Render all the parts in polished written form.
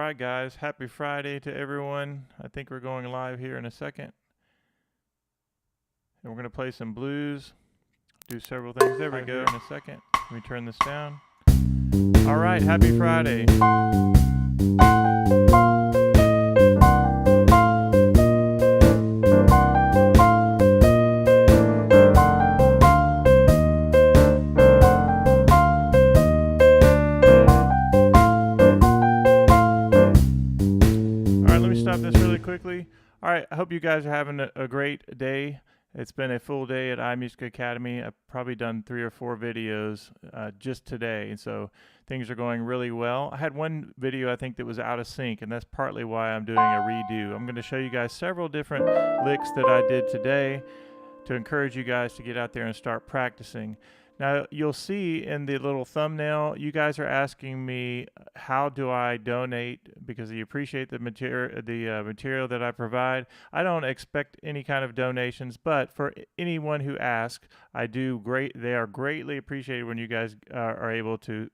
right, guys. Happy Friday to everyone. I think we're going live here in a second. And we're going to play some blues, do several things. There we go. In a second. Let me turn this down. All right, happy Friday. Quickly. All right, I hope you guys are having a great day. It's been a full day at iMusicAcademy. I've probably done 3 or 4 videos just today, and so things are going really well. I had one video I think that was out of sync, and that's partly why I'm doing a redo. I'm going to show you guys several different licks that I did today to encourage you guys to get out there and start practicing. Now, you'll see in the little thumbnail, you guys are asking me, how do I donate? Because you appreciate the material that I provide. I don't expect any kind of donations, but for anyone who asks, they are greatly appreciated when you guys are able to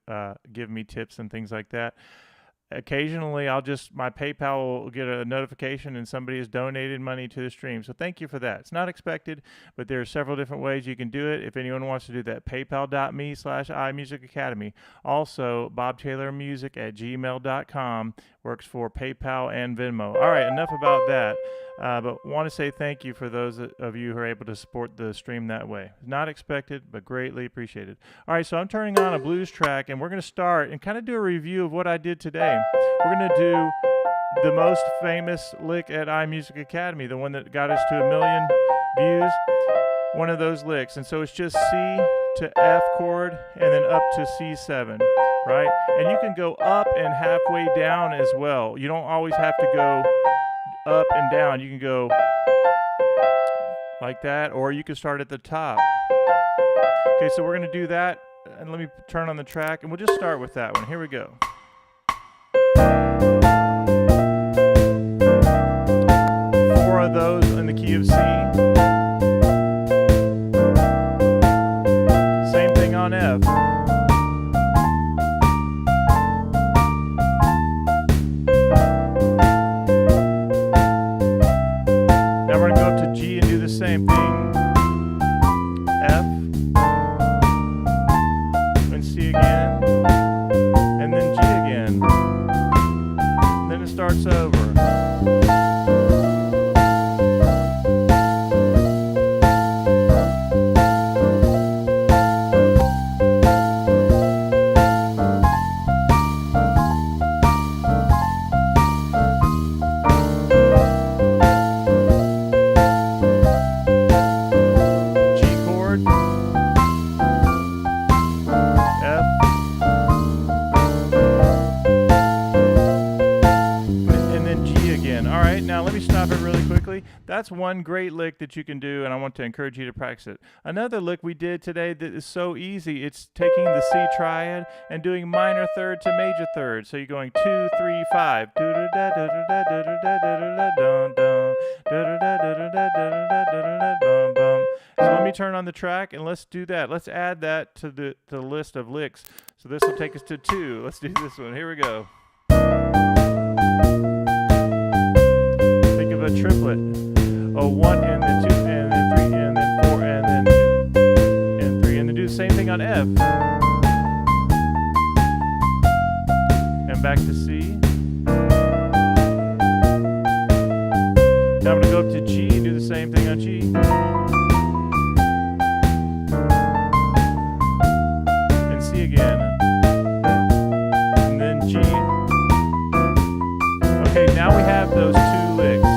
give me tips and things like that. Occasionally, my PayPal will get a notification and somebody has donated money to the stream. So thank you for that. It's not expected, but there are several different ways you can do it. If anyone wants to do that, paypal.me/iMusicAcademy. Also, bobtaylormusic@gmail.com works for PayPal and Venmo. All right, enough about that. But want to say thank you for those of you who are able to support the stream that way. Not expected, but greatly appreciated. All right, so I'm turning on a blues track, and we're going to start and kind of do a review of what I did today. We're going to do the most famous lick at iMusicAcademy, the one that got us to 1 million views, one of those licks. And so it's just C to F chord and then up to C7, right? And you can go up and halfway down as well. You don't always have to go up and down. You can go like that, or you can start at the top. Okay, so we're going to do that, and let me turn on the track, and we'll just start with that one. Here we go. 4 of those in the key of C. Same thing on F. Same thing, F, and C again, and then G again, and then it starts over. That's one great lick that you can do, and I want to encourage you to practice it. Another lick we did today that is so easy, it's taking the C triad and doing minor third to major third. So you're going 2, 3, 5. So let me turn on the track and let's do that. Let's add that to the list of licks. So this will take us to 2. Let's do this one. Here we go. Think of a triplet. A 1 and then 2 and then 3 and then 4 and then 3 and then do the same thing on F. And back to C. Now I'm going to go up to G and do the same thing on G. And C again. And then G. Okay, now we have those 2 licks.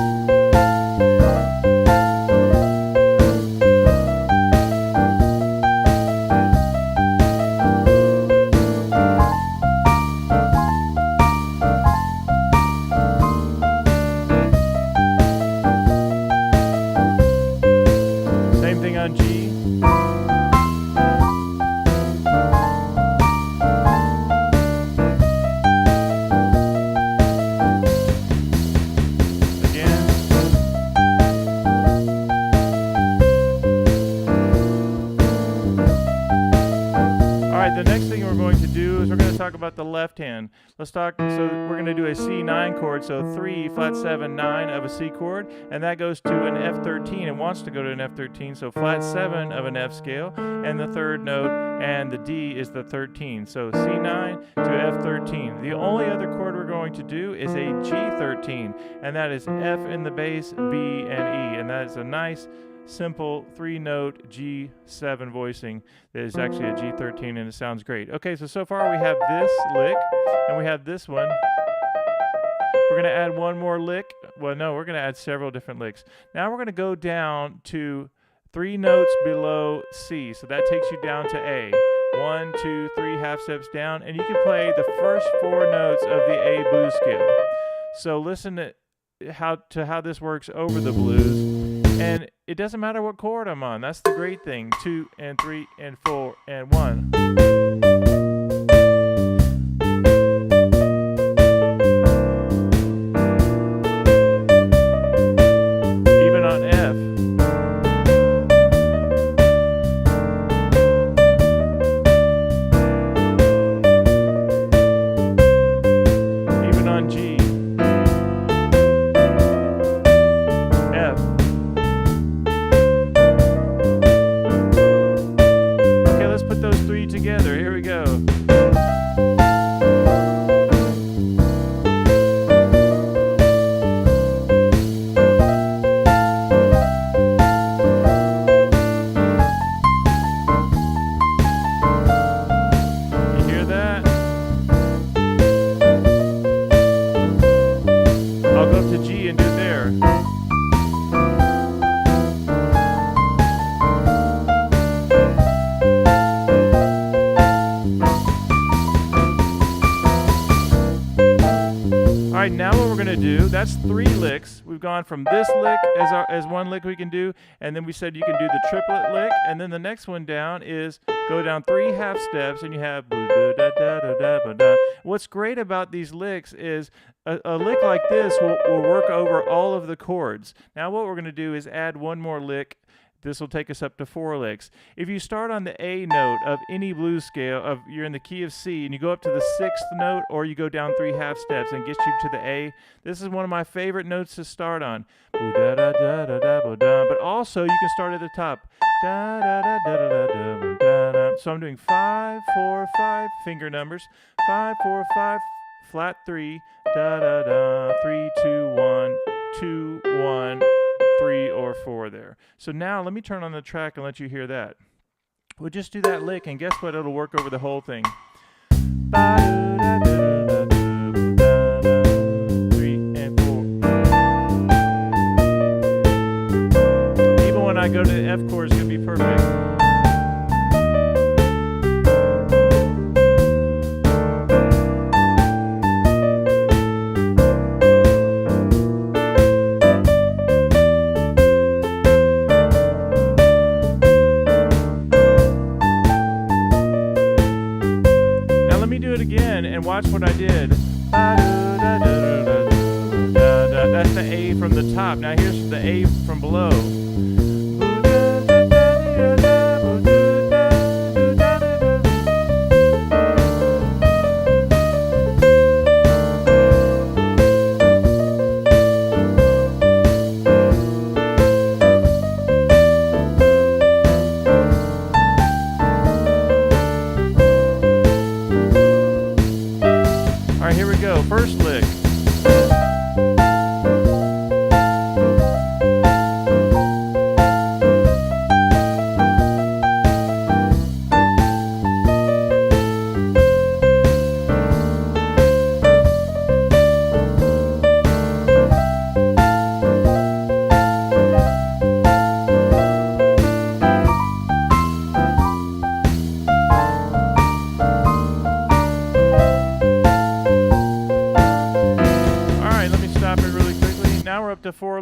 right, the next thing we're going to do is we're going to talk about the left hand. Let's talk, so we're going to do a C9 chord, so 3, flat 7, 9 of a C chord, and that goes to an F13. It wants to go to an F13, so flat 7 of an F scale, and the third note, and the D is the 13. So C9 to F13. The only other chord we're going to do is a G13, and that is F in the bass, B, and E, and that is a nice, simple 3-note G7 voicing that is actually a G13, and it sounds great. Okay, so far we have this lick and we have this one. We're going to add one more lick. Well, no, we're going to add several different licks. Now we're going to go down to 3 notes below C, so that takes you down to A. 1, 2, 3 half steps down, and you can play the first 4 notes of the A blues scale. So listen to how this works over the blues. And it doesn't matter what chord I'm on. That's the great thing. 2 and 3 and 4 and 1. Even on F. Even on G. Together, here we go. You hear that? I'll go up to G and do it there. All right, now what we're going to do, that's 3 licks. We've gone from this lick as one lick we can do, and then we said you can do the triplet lick, and then the next one down is go down 3 half steps, and you have What's great about these licks is a lick like this will work over all of the chords. Now what we're going to do is add one more lick. This will take us up to 4 licks. If you start on the A note of any blues scale, you're in the key of C, and you go up to the 6th note, or you go down 3 half steps and get you to the A, this is one of my favorite notes to start on. But also, you can start at the top. So I'm doing 5, 4, 5 finger numbers. 5, 4, 5, flat 3, 3, 2, 1, 2, 1. 3 or 4 there. So now let me turn on the track and let you hear that. We'll just do that lick, and guess what? It'll work over the whole thing. 3 and 4. Even when I go to the F chord, it's going to be perfect. Again and watch what I did. That's the A from the top. Now here's the A from below. Here we go, first lick.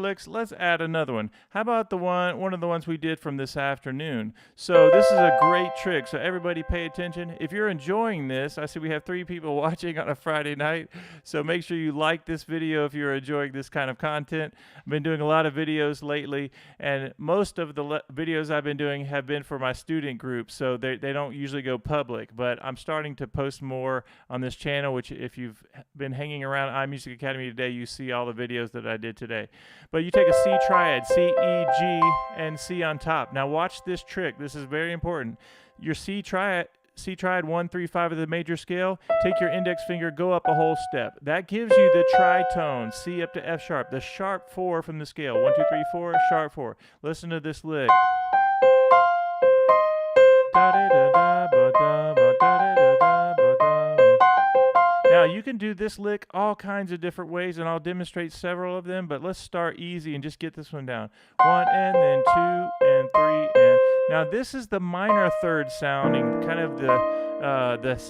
licks. Let's add another one. How about one of the ones we did from this afternoon? So this is a great trick. So everybody pay attention. If you're enjoying this, I see we have 3 people watching on a Friday night. So make sure you like this video if you're enjoying this kind of content. I've been doing a lot of videos lately, and most of the videos I've been doing have been for my student group. So they don't usually go public, but I'm starting to post more on this channel, which if you've been hanging around iMusic Academy today, you see all the videos that I did today. But you take a C triad, C, E, G, and C on top. Now watch this trick. This is very important. Your C triad 1, 3, 5 of the major scale, take your index finger, go up a whole step. That gives you the tritone, C up to F sharp, the sharp 4 from the scale. 1, 2, 3, 4, sharp 4. Listen to this lick. Now you can do this lick all kinds of different ways, and I'll demonstrate several of them, but let's start easy and just get this one down. 1 and then 2 and 3 and now this is the minor third sounding, kind of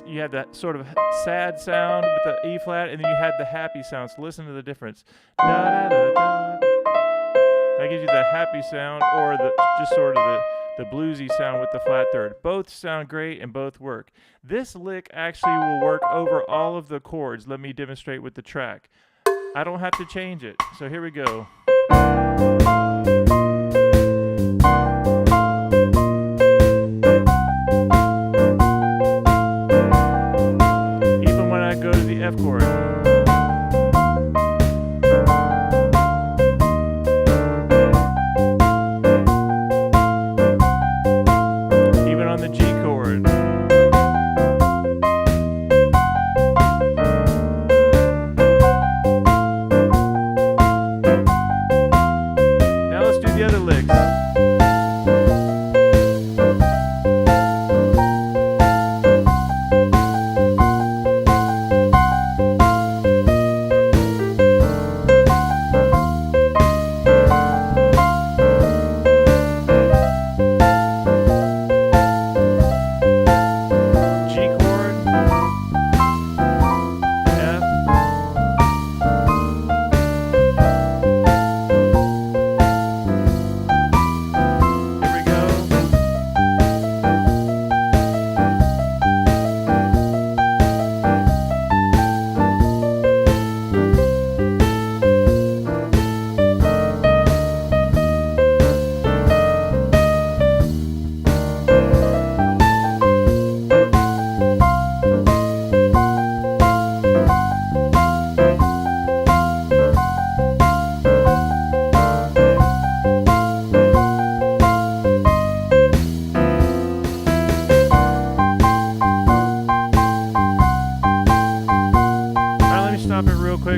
you have that sort of sad sound with the E flat, and then you had the happy sound. So listen to the difference. Da, da, da, da. That gives you the happy sound, or just sort of the bluesy sound with the flat third. Both sound great and both work. This lick actually will work over all of the chords. Let me demonstrate with the track. I don't have to change it. So here we go. Even when I go to the F chord.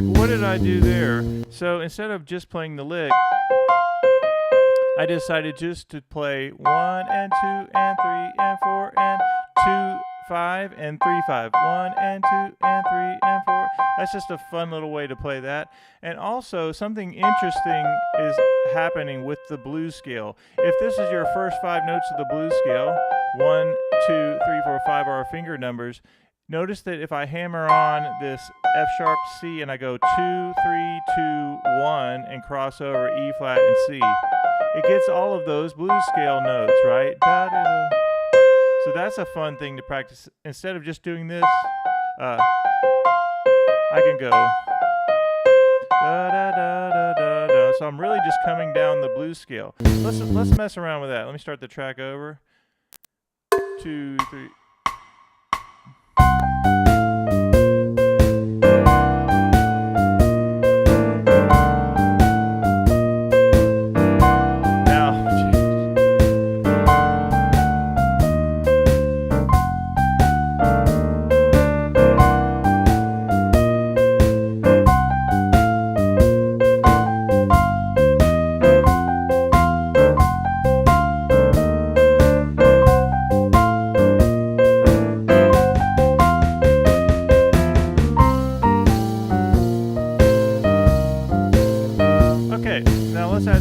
What did I do there? So instead of just playing the lick, I decided just to play 1 and 2 and 3 and 4 and 2, 5 and 3, 5. 1 and 2 and 3 and 4. That's just a fun little way to play that. And also something interesting is happening with the blues scale. If this is your first 5 notes of the blues scale, 1, 2, 3, 4, 5 are our finger numbers. Notice that if I hammer on this F sharp C and I go 2, 3, 2, 1 and cross over E flat and C, it gets all of those blues scale notes, right? Da, da, da. So that's a fun thing to practice. Instead of just doing this, I can go da, da, da, da, da, da. So I'm really just coming down the blues scale. Let's mess around with that. Let me start the track over. 2, 3.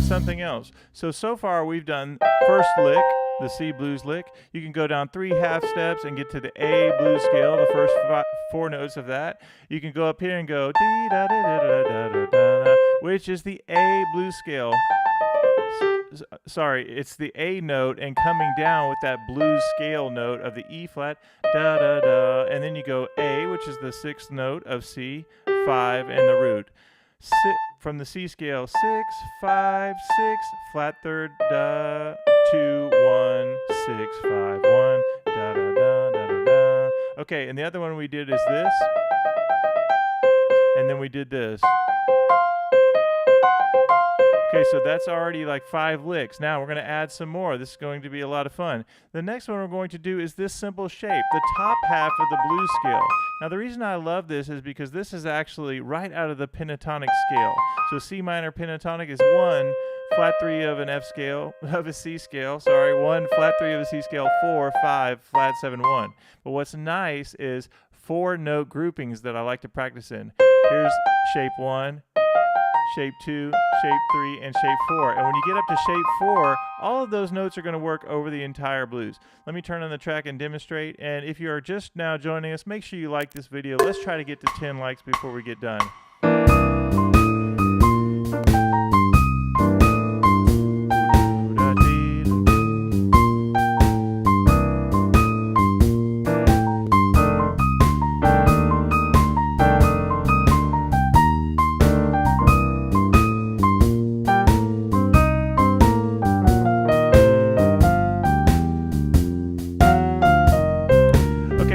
Something else. So far we've done first lick, the C blues lick. You can go down 3 half steps and get to the A blues scale, the first 4 notes of that. You can go up here and go dee da da da da da da da, which is the A blues scale. Sorry, it's the A note and coming down with that blues scale note of the E flat, da da da, and then you go A, which is the 6th note of C, 5, and the root. From the C scale, 6, 5, 6, flat 3rd, da, 2, 1, 6, 5, 1, da da da da da da. Okay, and the other one we did is this, and then we did this. Okay, so that's already like 5 licks. Now we're going to add some more. This is going to be a lot of fun. The next one we're going to do is this simple shape, the top half of the blues scale. Now the reason I love this is because this is actually right out of the pentatonic scale. So C minor pentatonic is 1, flat 3 of an F scale, of a C scale, sorry, 1, flat 3 of a C scale, 4, 5, flat 7, 1. But what's nice is 4 note groupings that I like to practice in. Here's shape 1, shape 2, shape 3, and shape 4. And when you get up to shape 4, all of those notes are going to work over the entire blues. Let me turn on the track and demonstrate. And if you are just now joining us, make sure you like this video. Let's try to get to 10 likes before we get done.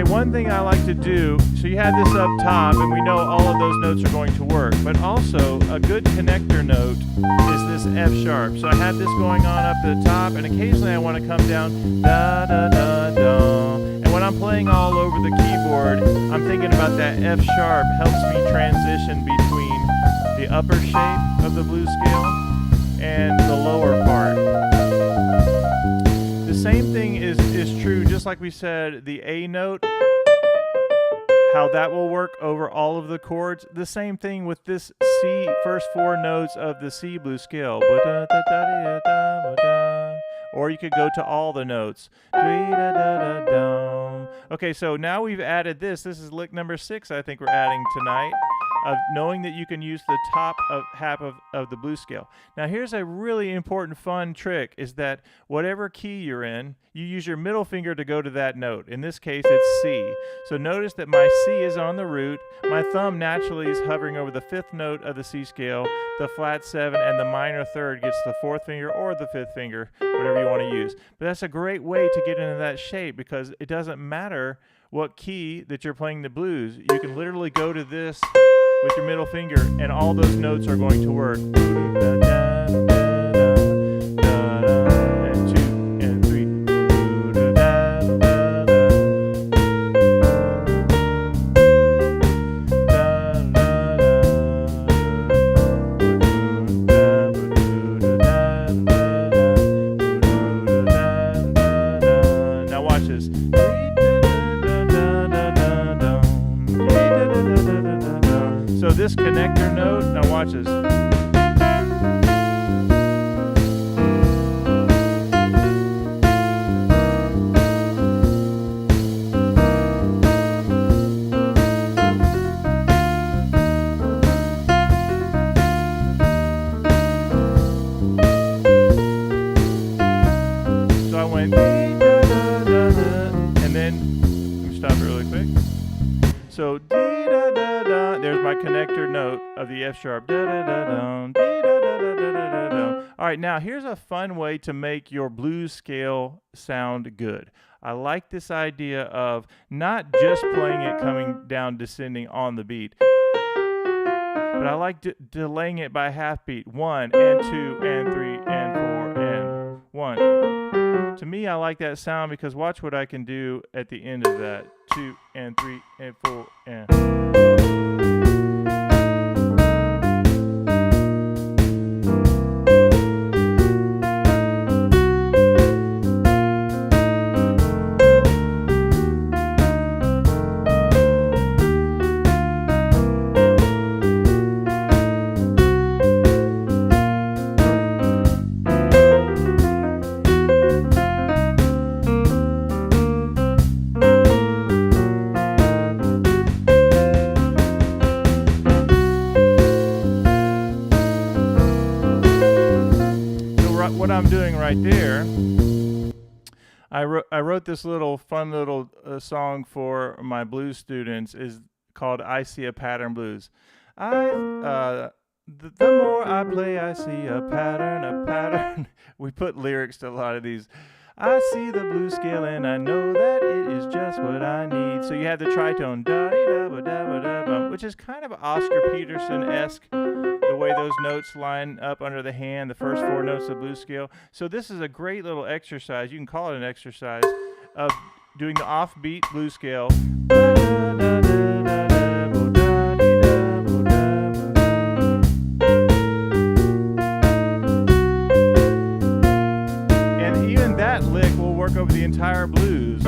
One thing I like to do, so you had this up top and we know all of those notes are going to work, but also a good connector note is this F sharp. So I have this going on up at the top, and occasionally I want to come down da da da da. And when I'm playing all over the keyboard, I'm thinking about that F sharp helps me transition between the upper shape of the blues scale and the lower part. The same thing is true, just like we said, the A note, how that will work over all of the chords. The same thing with this C, first 4 notes of the C blues scale. Or you could go to all the notes. Okay, so now we've added this. This is lick number 6 I think we're adding tonight, of knowing that you can use the top of half of the blues scale. Now here's a really important fun trick, is that whatever key you're in, you use your middle finger to go to that note. In this case it's C. So notice that my C is on the root, my thumb naturally is hovering over the 5th note of the C scale, the flat 7, and the minor 3rd gets the 4th finger or the 5th finger, whatever you want to use. But that's a great way to get into that shape, because it doesn't matter what key that you're playing the blues. You can literally go to this with your middle finger and all those notes are going to work. And 2 and 3. Now watch this. So this connector note, now watch this. So I went, and then, let me stop it really quick. So, there's my connector note of the F sharp. All right, now here's a fun way to make your blues scale sound good. I like this idea of not just playing it coming down, descending on the beat, but I like delaying it by half beat. 1 and 2 and 3 and 4 and 1. To me, I like that sound because watch what I can do at the end of that. 2 and 3 and 4 and... doing right there, I wrote this little fun little song for my blues students, is called "I See a Pattern Blues." The more I play, I see a pattern, a pattern. We put lyrics to a lot of these. I see the blues scale and I know that it is just what I need. So you have the tritone, da-dee-da-ba-da-ba-da-bum, which is kind of Oscar Peterson-esque, the way those notes line up under the hand, the first four notes of the blues scale. So this is a great little exercise. You can call it an exercise of doing the offbeat blues scale. And even that lick will work over the entire blues.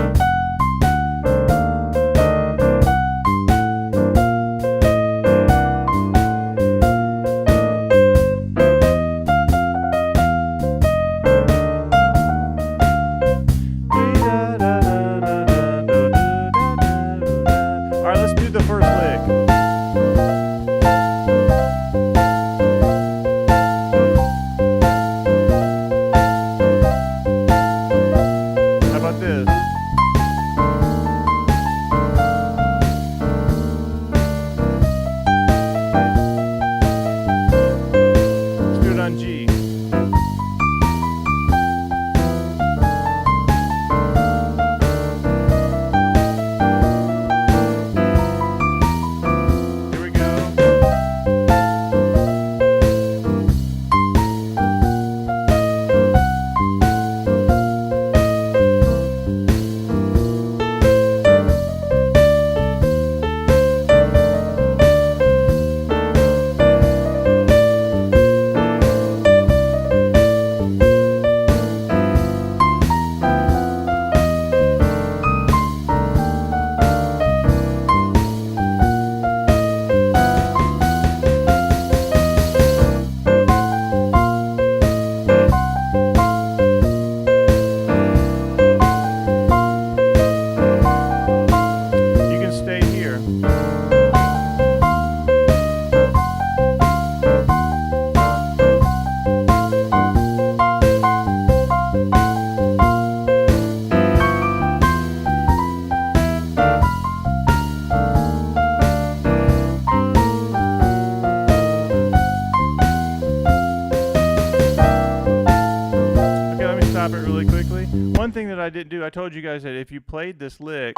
One thing that I didn't do, I told you guys that if you played this lick,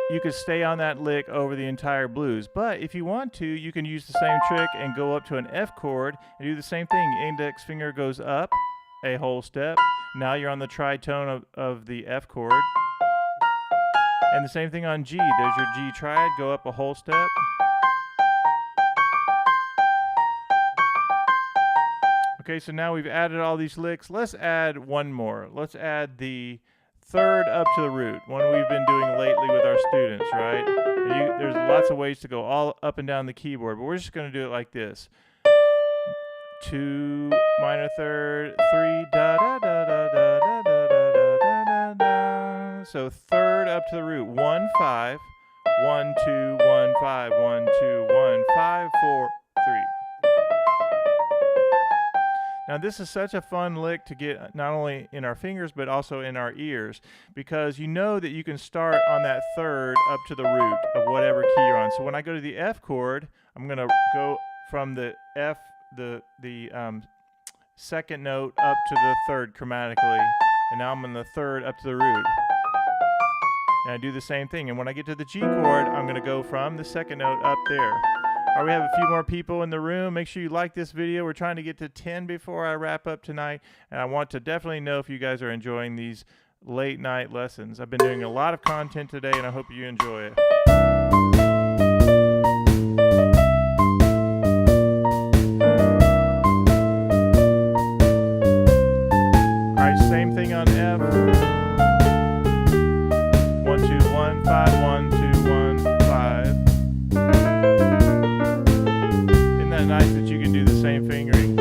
you could stay on that lick over the entire blues. But if you want to, you can use the same trick and go up to an F chord and do the same thing. Index finger goes up a whole step. Now you're on the tritone of the F chord. And the same thing on G. There's your G triad, go up a whole step. Okay, so now we've added all these licks. Let's add one more. Let's add the third up to the root, one we've been doing lately with our students, right? There's lots of ways to go all up and down the keyboard, but we're just going to do it like this. 2 minor third, 3 da da da da da da da da da da. So third up to the root, 1 5, 1 2 1 5, 1 2 1 5 4 3. Now this is such a fun lick to get not only in our fingers but also in our ears, because you know that you can start on that third up to the root of whatever key you're on. So when I go to the F chord, I'm going to go from the F, the second note up to the third chromatically, and now I'm on the third up to the root. And I do the same thing. And when I get to the G chord, I'm going to go from the second note up there. All right, we have a few more people in the room. Make sure you like this video. We're trying to get to 10 before I wrap up tonight. And I want to definitely know if you guys are enjoying these late night lessons. I've been doing a lot of content today, and I hope you enjoy it. All right, same thing on F. 1 2 1 5 1 2 1 5. Nice that you can do the same fingering.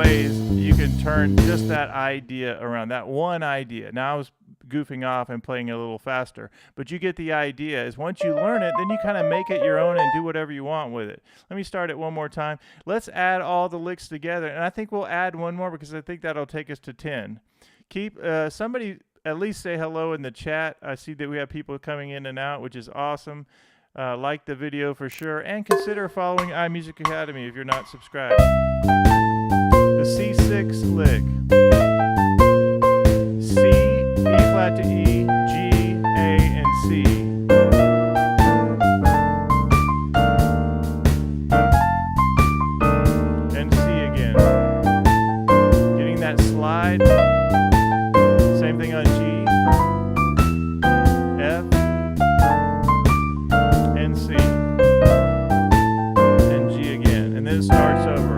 ways you can turn just that idea around, that one idea. Now I was goofing off and playing a little faster, but you get the idea. Is once you learn it, then you kind of make it your own and do whatever you want with it. Let me start it one more time. Let's add all the licks together, and I think we'll add one more because I think that'll take us to 10. Keep somebody at least say hello in the chat. I see that we have people coming in and out, which is awesome. Like the video for sure, and consider following iMusicAcademy if you're not subscribed. The C6 lick. C, E flat to E, G, A, and C. And C again. Getting that slide. Same thing on G, F, and C, and G again, and then it starts over.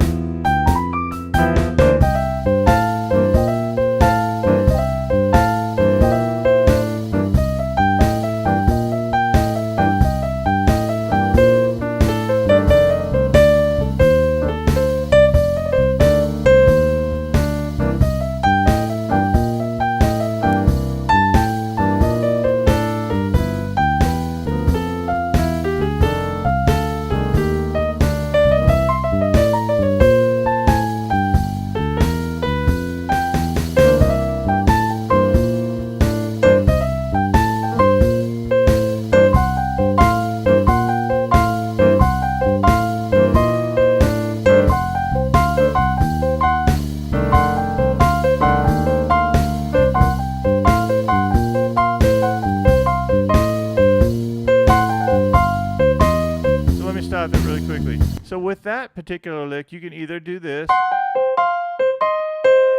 So with that particular lick, you can either do this,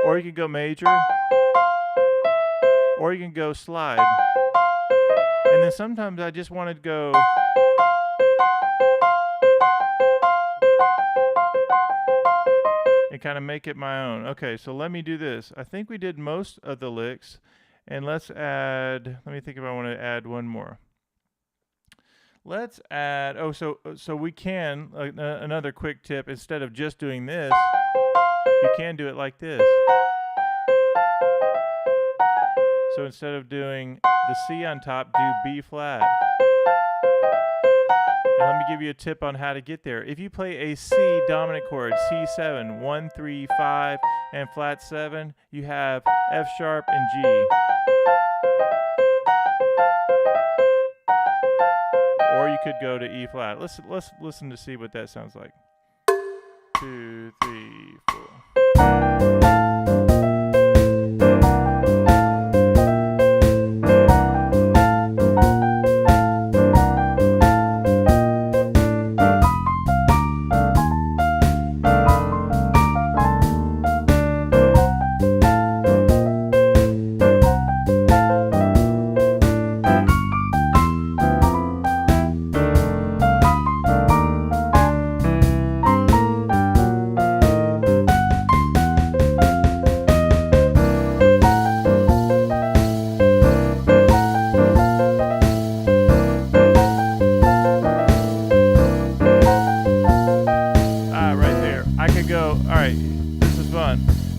or you can go major, or you can go slide. And then sometimes I just want to go and kind of make it my own. Okay, so let me do this. I think we did most of the licks, and let's add, let me think if I want to add one more. Let's add, so we can, another quick tip, instead of just doing this, you can do it like this. So instead of doing the C on top, do B flat. And let me give you a tip on how to get there. If you play a C dominant chord, C7, 1, 3, 5, and flat 7, you have F sharp and G. Or you could go to E flat. Let's listen to see what that sounds like. 2, 3, 4.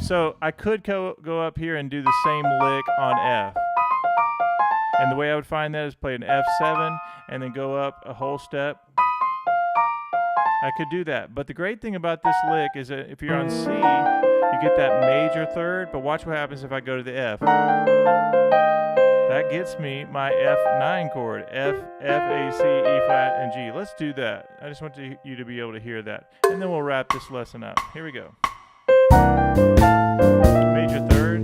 So I could go up here and do the same lick on F. And the way I would find that is play an F7 and then go up a whole step. I could do that. But the great thing about this lick is that if you're on C, you get that major third, but watch what happens if I go to the F. That gets me my F9 chord, F, A, C, E flat, and G. Let's do that. I just want you to be able to hear that. And then we'll wrap this lesson up. Here we go. Major third.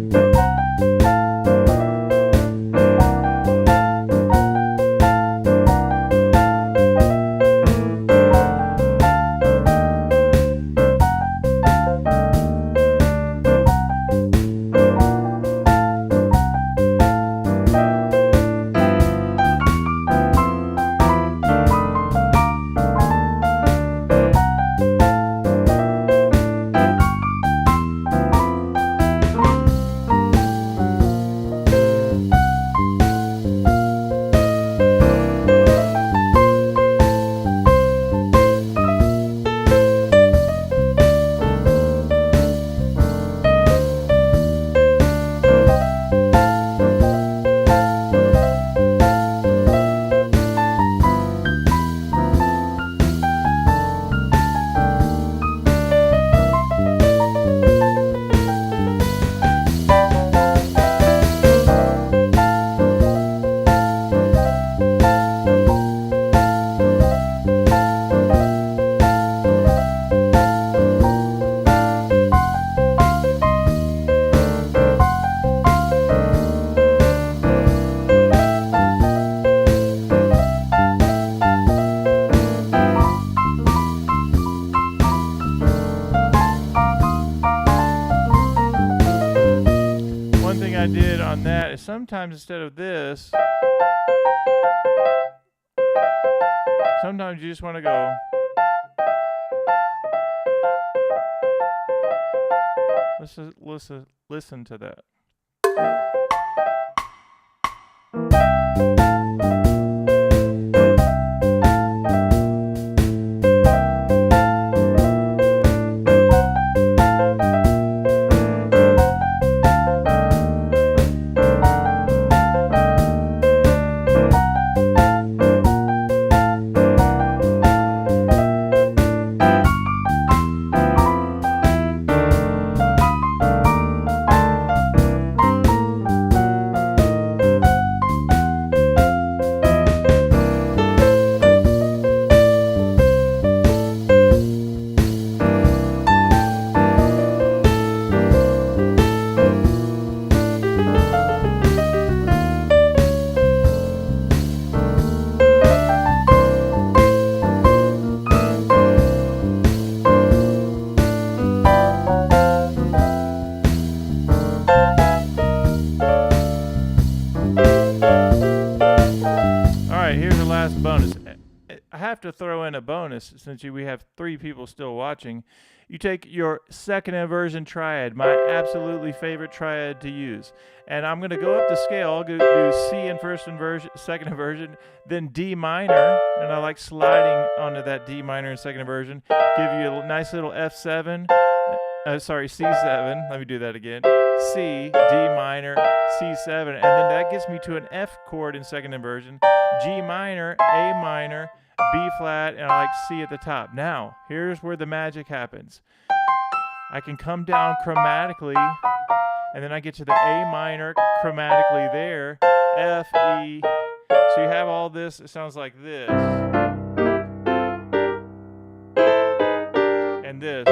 thing I did on that is sometimes instead of this, sometimes you just want to go. Listen to that. Bonus. I have to throw in a bonus since we have 3 people still watching. You take your second inversion triad, my absolutely favorite triad to use, and I'm going to go up the scale. I'll go do C in first inversion, second inversion, then D minor, and I like sliding onto that D minor in second inversion. Give you a nice little F7. Sorry, C7. Let me do that again. C, D minor, C7, and then that gets me to an F chord in second inversion, G minor, A minor, B flat, and I like C at the top. Now, here's where the magic happens. I can come down chromatically, and then I get to the A minor chromatically there, F, E. So you have all this, it sounds like this. And this.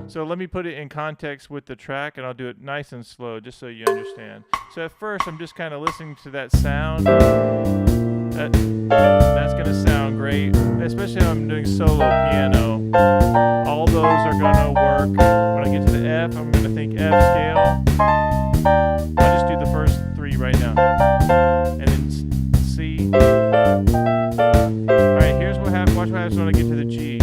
So let me put it in context with the track, and I'll do it nice and slow just so you understand. So at first, I'm just kind of listening to that sound. That's going to sound great, especially if I'm doing solo piano. All those are going to work. When I get to the F, I'm going to think F scale. I'll just do the first 3 right now. And then C. All right, here's what happens. Watch what happens when I get to the G.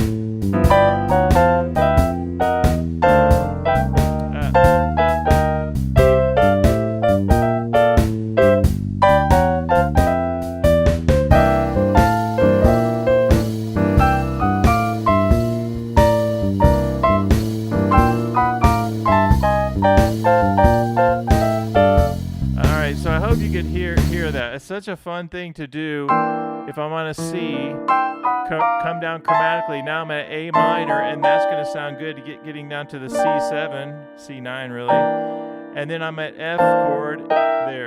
Hear that. It's such a fun thing to do. If I'm on a C, come down chromatically. Now I'm at A minor, and that's going to sound good to getting down to the C7, C9 really. And then I'm at F chord there.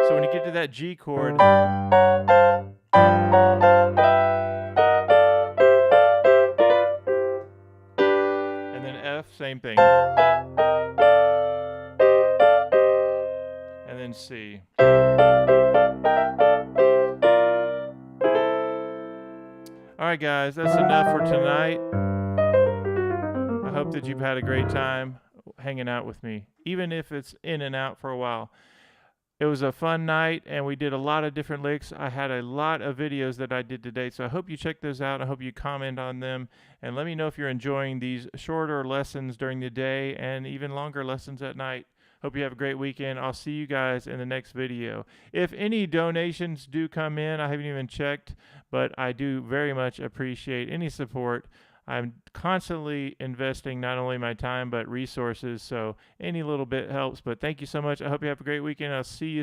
So when you get to that G chord, and then F, same thing. And then C. Alright guys, that's enough for tonight. I hope that you've had a great time hanging out with me, even if it's in and out for a while. It was a fun night, and we did a lot of different licks. I had a lot of videos that I did today, so I hope you check those out. I hope you comment on them, and let me know if you're enjoying these shorter lessons during the day and even longer lessons at night. Hope you have a great weekend. I'll see you guys in the next video. If any donations do come in, I haven't even checked, but I do very much appreciate any support. I'm constantly investing not only my time but resources, so any little bit helps. But thank you so much. I hope you have a great weekend. I'll see you